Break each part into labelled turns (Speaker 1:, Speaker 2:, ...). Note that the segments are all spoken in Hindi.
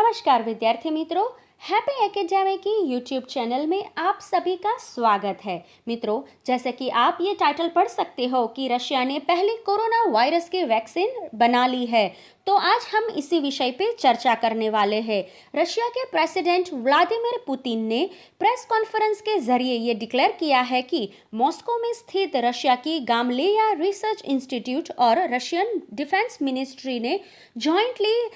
Speaker 1: नमस्कार विद्यार्थी मित्रों, हैप्पी एकेडमी की यूट्यूब चैनल में आप सभी का स्वागत है। मित्रों, जैसे कि आप ये टाइटल पढ़ सकते हो कि रशिया ने पहले कोरोना वायरस की वैक्सीन बना ली है, तो आज हम इसी विषय पे चर्चा करने वाले हैं। रशिया के प्रेसिडेंट व्लादिमीर पुतिन ने प्रेस कॉन्फ्रेंस के जरिए ये डिक्लेयर किया है कि मॉस्को में स्थित रशिया की गामलेया रिसर्च इंस्टीट्यूट और रशियन डिफेंस मिनिस्ट्री ने जॉइंटली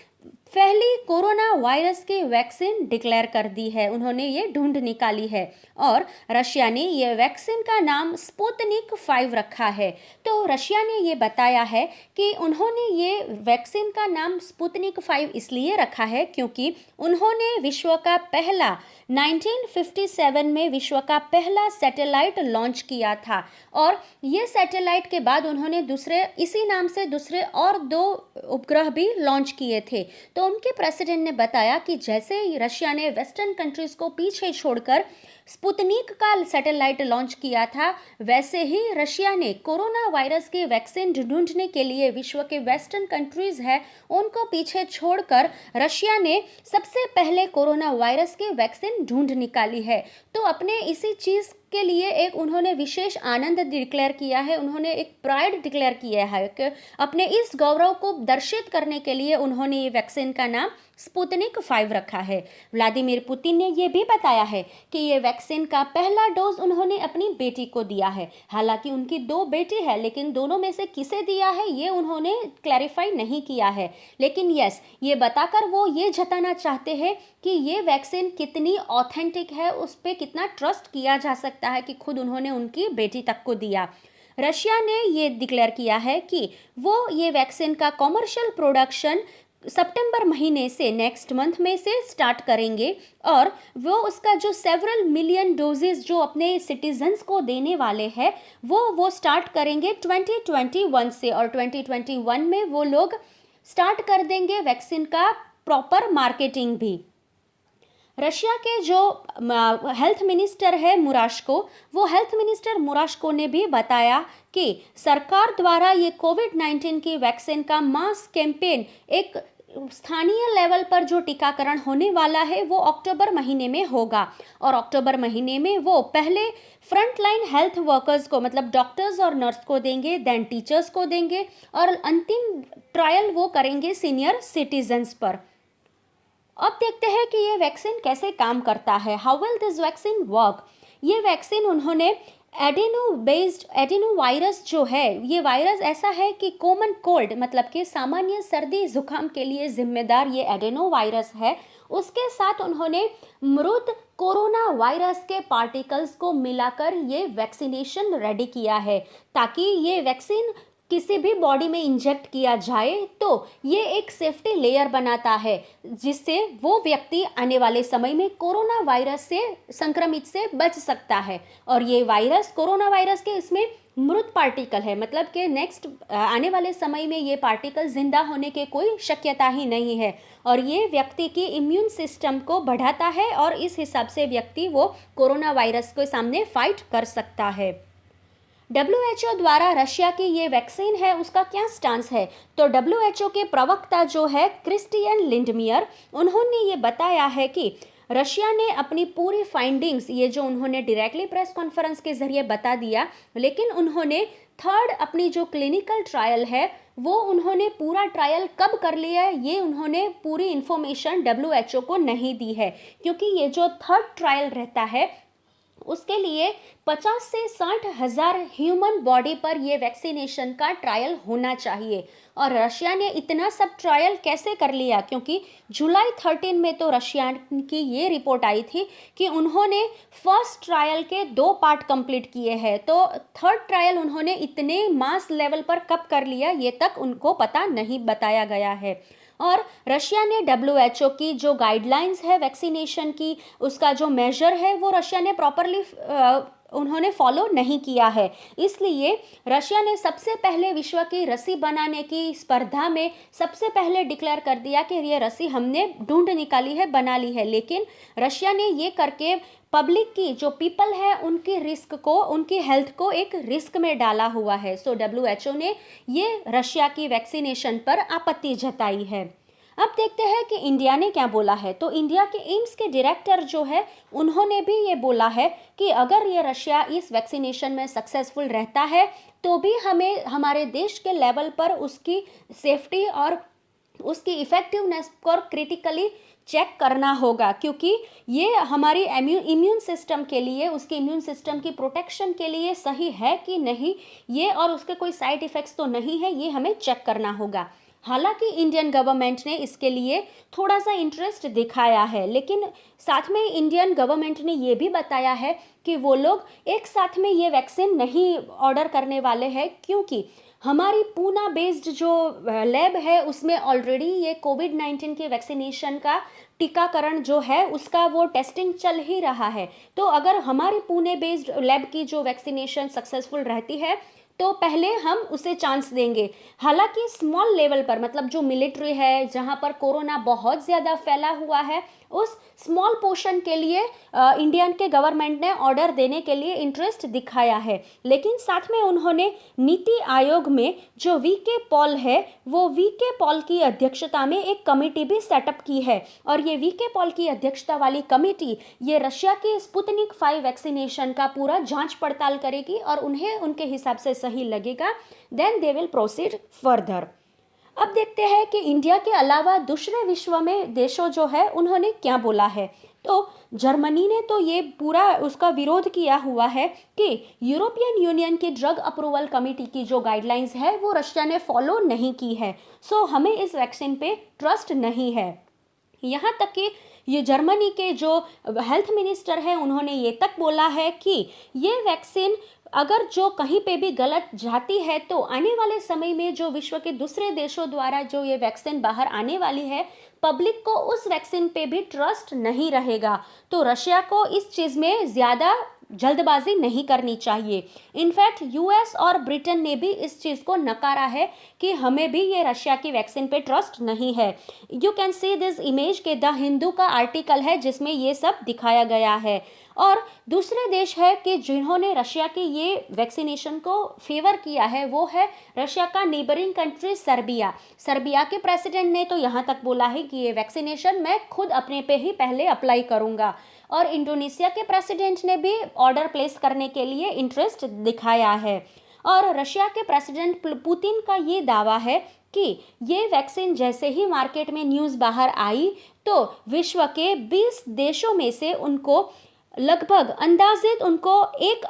Speaker 1: पहली कोरोना वायरस की वैक्सीन डिक्लेयर कर दी है। उन्होंने ये ढूंढ निकाली है और रशिया ने ये वैक्सीन का नाम स्पुतनिक 5 रखा है। तो रशिया ने ये बताया है कि उन्होंने ये वैक्सीन का नाम स्पुतनिक 5 इसलिए रखा है क्योंकि उन्होंने विश्व का पहला 1957 में विश्व का पहला सैटेलाइट लॉन्च किया था और ये सैटेलाइट के बाद उन्होंने दूसरे इसी नाम से दूसरे और 2 उपग्रह भी लॉन्च किए थे। तो उनके प्रेसिडेंट ने बताया कि जैसे रशिया ने वेस्टर्न कंट्रीज को पीछे छोड़कर स्पुतनिक का सैटेलाइट लॉन्च किया था, वैसे ही रशिया ने कोरोना वायरस की वैक्सीन ढूंढने के लिए विश्व के वेस्टर्न कंट्रीज है उनको पीछे छोड़कर रशिया ने सबसे पहले कोरोना वायरस की वैक्सीन ढूंढ निकाली है। तो अपने इसी चीज़ के लिए एक उन्होंने विशेष आनंद डिक्लेयर किया है, उन्होंने एक प्राइड डिक्लेयर किया है कि अपने इस गौरव को दर्शित करने के लिए उन्होंने ये वैक्सीन का नाम स्पुतनिक 5 रखा है। व्लादिमीर पुतिन ने यह भी बताया है कि ये वैक्सीन का पहला डोज उन्होंने अपनी बेटी को दिया है। हालांकि उनकी 2 बेटी है, लेकिन दोनों में से किसे दिया है ये उन्होंने क्लैरिफाई नहीं किया है। लेकिन यस, ये बताकर वो ये जताना चाहते हैं कि ये वैक्सीन कितनी ऑथेंटिक है, उस पर कितना ट्रस्ट किया जा सकता है कि खुद उन्होंने उनकी बेटी तक को दिया। रशिया ने ये डिक्लेयर किया है कि वो ये वैक्सीन का कॉमर्शियल प्रोडक्शन सितंबर महीने से नेक्स्ट मंथ में से स्टार्ट करेंगे और वो उसका जो सेवरल मिलियन डोजेस जो अपने सिटीजन्स को देने वाले हैं वो स्टार्ट करेंगे 2021 से और 2021 में वो लोग स्टार्ट कर देंगे वैक्सीन का प्रॉपर मार्केटिंग भी। रशिया के जो हेल्थ मिनिस्टर है मुराशको ने भी बताया कि सरकार द्वारा ये कोविड-19 की वैक्सीन का मास कैंपेन एक स्थानीय लेवल पर जो टीकाकरण होने वाला है वो अक्टूबर महीने में होगा और अक्टूबर महीने में वो पहले फ्रंटलाइन हेल्थ वर्कर्स को मतलब डॉक्टर्स और नर्स को देंगे, देन टीचर्स को देंगे और अंतिम ट्रायल वो करेंगे सीनियर सिटीजन्स पर। अब देखते हैं कि ये वैक्सीन कैसे काम करता है। How will this vaccine work? ये वैक्सीन उन्होंने एडेनो वायरस जो है, ये वायरस ऐसा है कि कॉमन कोल्ड मतलब कि सामान्य सर्दी जुकाम के लिए जिम्मेदार ये एडेनो वायरस है। उसके साथ उन्होंने मृत कोरोना वायरस के पार्टिकल्स को मिलाकर ये वैक्सीनेशन रेडी किया है ताकि ये वैक्सीन किसी भी बॉडी में इंजेक्ट किया जाए तो ये एक सेफ्टी लेयर बनाता है जिससे वो व्यक्ति आने वाले समय में कोरोना वायरस से संक्रमित से बच सकता है। और ये वायरस कोरोना वायरस के इसमें मृत पार्टिकल है, मतलब कि नेक्स्ट आने वाले समय में ये पार्टिकल जिंदा होने के कोई शक्यता ही नहीं है और ये व्यक्ति की इम्यून सिस्टम को बढ़ाता है और इस हिसाब से व्यक्ति वो कोरोना वायरस के सामने फाइट कर सकता है। WHO द्वारा रशिया की ये वैक्सीन है उसका क्या स्टांस है? तो WHO के प्रवक्ता जो है क्रिस्टियन लिंडमियर, उन्होंने ये बताया है कि रशिया ने अपनी पूरी फाइंडिंग्स ये जो उन्होंने डायरेक्टली प्रेस कॉन्फ्रेंस के जरिए बता दिया, लेकिन उन्होंने थर्ड अपनी जो क्लिनिकल ट्रायल है वो उन्होंने पूरा ट्रायल कब कर लिया है ये उन्होंने पूरी इंफॉर्मेशन WHO को नहीं दी है क्योंकि ये जो थर्ड ट्रायल रहता है उसके लिए 50 से 60 हजार ह्यूमन बॉडी पर यह वैक्सीनेशन का ट्रायल होना चाहिए। और रशिया ने इतना सब ट्रायल कैसे कर लिया? क्योंकि जुलाई 13 में तो रशिया की ये रिपोर्ट आई थी कि उन्होंने फर्स्ट ट्रायल के 2 पार्ट कंप्लीट किए हैं, तो थर्ड ट्रायल उन्होंने इतने मास लेवल पर कब कर लिया ये तक उनको पता नहीं बताया गया है। और रशिया ने WHO की जो गाइडलाइंस है वैक्सीनेशन की, उसका जो मेजर है वो रशिया ने प्रॉपरली उन्होंने फॉलो नहीं किया है। इसलिए रशिया ने सबसे पहले विश्व की रसी बनाने की स्पर्धा में सबसे पहले डिक्लेयर कर दिया कि ये रसी हमने ढूंढ निकाली है, बना ली है। लेकिन रशिया ने ये करके पब्लिक की जो पीपल है उनकी रिस्क को, उनकी हेल्थ को एक रिस्क में डाला हुआ है। WHO ने ये रशिया की वैक्सीनेशन पर आपत्ति जताई है। अब देखते हैं कि इंडिया ने क्या बोला है। तो इंडिया के एम्स के डायरेक्टर जो है उन्होंने भी ये बोला है कि अगर ये रशिया इस वैक्सीनेशन में सक्सेसफुल रहता है तो भी हमें हमारे देश के लेवल पर उसकी सेफ्टी और उसकी इफेक्टिवनेस को क्रिटिकली चेक करना होगा, क्योंकि ये हमारी इम्यून सिस्टम के लिए, उसके इम्यून सिस्टम की प्रोटेक्शन के लिए सही है कि नहीं ये, और उसके कोई साइड इफ़ेक्ट्स तो नहीं है, ये हमें चेक करना होगा। हालांकि इंडियन गवर्नमेंट ने इसके लिए थोड़ा सा इंटरेस्ट दिखाया है, लेकिन साथ में इंडियन गवर्नमेंट ने ये भी बताया है कि वो लोग एक साथ में ये वैक्सीन नहीं ऑर्डर करने वाले हैं, क्योंकि हमारी पूना बेस्ड जो लैब है उसमें ऑलरेडी ये कोविड-19 के वैक्सीनेशन का टीकाकरण जो है उसका वो टेस्टिंग चल ही रहा है। तो अगर हमारी पुणे बेस्ड लैब की जो वैक्सीनेशन सक्सेसफुल रहती है तो पहले हम उसे चांस देंगे। हालांकि स्मॉल लेवल पर, मतलब जो मिलिट्री है, जहां पर कोरोना बहुत ज़्यादा फैला हुआ है, उस स्मॉल पोर्शन के लिए इंडियन के गवर्नमेंट ने ऑर्डर देने के लिए इंटरेस्ट दिखाया है। लेकिन साथ में उन्होंने नीति आयोग में जो वीके पॉल है, वो वीके पॉल की अध्यक्षता में एक कमेटी भी सेटअप की है, और ये वीके पॉल की अध्यक्षता वाली कमेटी ये रशिया के स्पुतनिक 5 वैक्सीनेशन का पूरा जांच पड़ताल करेगी, और उन्हें उनके हिसाब से सही लगेगा then they will proceed further. अब देखते हैं कि इंडिया के अलावा दूसरे विश्व में देशों जो है उन्होंने क्या बोला है। तो जर्मनी ने तो ये पूरा उसका विरोध किया हुआ है कि यूरोपियन यूनियन की ड्रग अप्रूवल कमेटी की जो गाइडलाइंस है वो रशिया ने फॉलो नहीं की है, सो हमें इस वैक्सीन पे ट्रस्ट नहीं है। यहाँ तक कि ये जर्मनी के जो हेल्थ मिनिस्टर हैं उन्होंने ये तक बोला है कि ये वैक्सीन अगर जो कहीं पे भी गलत जाती है तो आने वाले समय में जो विश्व के दूसरे देशों द्वारा जो ये वैक्सीन बाहर आने वाली है, पब्लिक को उस वैक्सीन पे भी ट्रस्ट नहीं रहेगा। तो रशिया को इस चीज़ में ज़्यादा जल्दबाजी नहीं करनी चाहिए। इनफैक्ट यूएस और ब्रिटेन ने भी इस चीज़ को नकारा है कि हमें भी ये रशिया की वैक्सीन पे ट्रस्ट नहीं है। You can see this image के द हिंदू का आर्टिकल है जिसमें ये सब दिखाया गया है। और दूसरे देश है कि जिन्होंने रशिया की ये वैक्सीनेशन को फेवर किया है वो है रशिया का नेबरिंग कंट्री सर्बिया। सर्बिया के प्रेसिडेंट ने तो यहाँ तक बोला है कि ये वैक्सीनेशन मैं खुद अपने पे ही पहले अप्लाई करूँगा, और इंडोनेशिया के प्रेसिडेंट ने भी ऑर्डर प्लेस करने के लिए इंटरेस्ट दिखाया है। और रशिया के प्रेसिडेंट पुतिन का ये दावा है कि ये वैक्सीन जैसे ही मार्केट में न्यूज़ बाहर आई तो विश्व के 20 देशों में से उनको लगभग अंदाजित उनको $1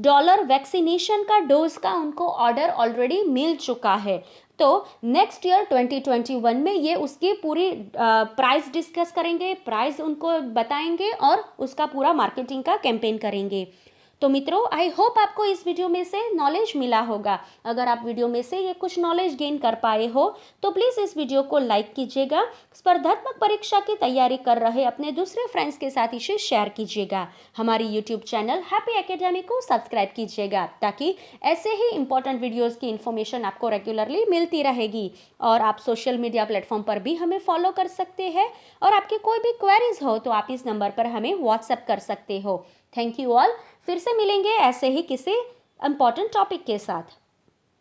Speaker 1: अरब वैक्सीनेशन का डोज का उनको ऑर्डर ऑलरेडी मिल चुका है। तो नेक्स्ट ईयर 2021 में ये उसकी पूरी प्राइस डिस्कस करेंगे, प्राइस उनको बताएंगे और उसका पूरा मार्केटिंग का कैंपेन करेंगे। तो मित्रों, आई होप आपको इस वीडियो में से नॉलेज मिला होगा। अगर आप वीडियो में से ये कुछ नॉलेज गेन कर पाए हो तो प्लीज़ इस वीडियो को लाइक कीजिएगा। स्पर्धात्मक परीक्षा की तैयारी कर रहे अपने दूसरे फ्रेंड्स के साथ इसे शेयर कीजिएगा। हमारी यूट्यूब चैनल हैप्पी एकेडमी को सब्सक्राइब कीजिएगा ताकि ऐसे ही इंपॉर्टेंट वीडियोज़ की इन्फॉर्मेशन आपको रेगुलरली मिलती रहेगी। और आप सोशल मीडिया प्लेटफॉर्म पर भी हमें फॉलो कर सकते हैं, और आपके कोई भी क्वेरीज हो तो आप इस नंबर पर हमें व्हाट्सएप कर सकते हो। Thank you all. फिर से मिलेंगे ऐसे ही किसी इम्पॉर्टेंट टॉपिक के साथ।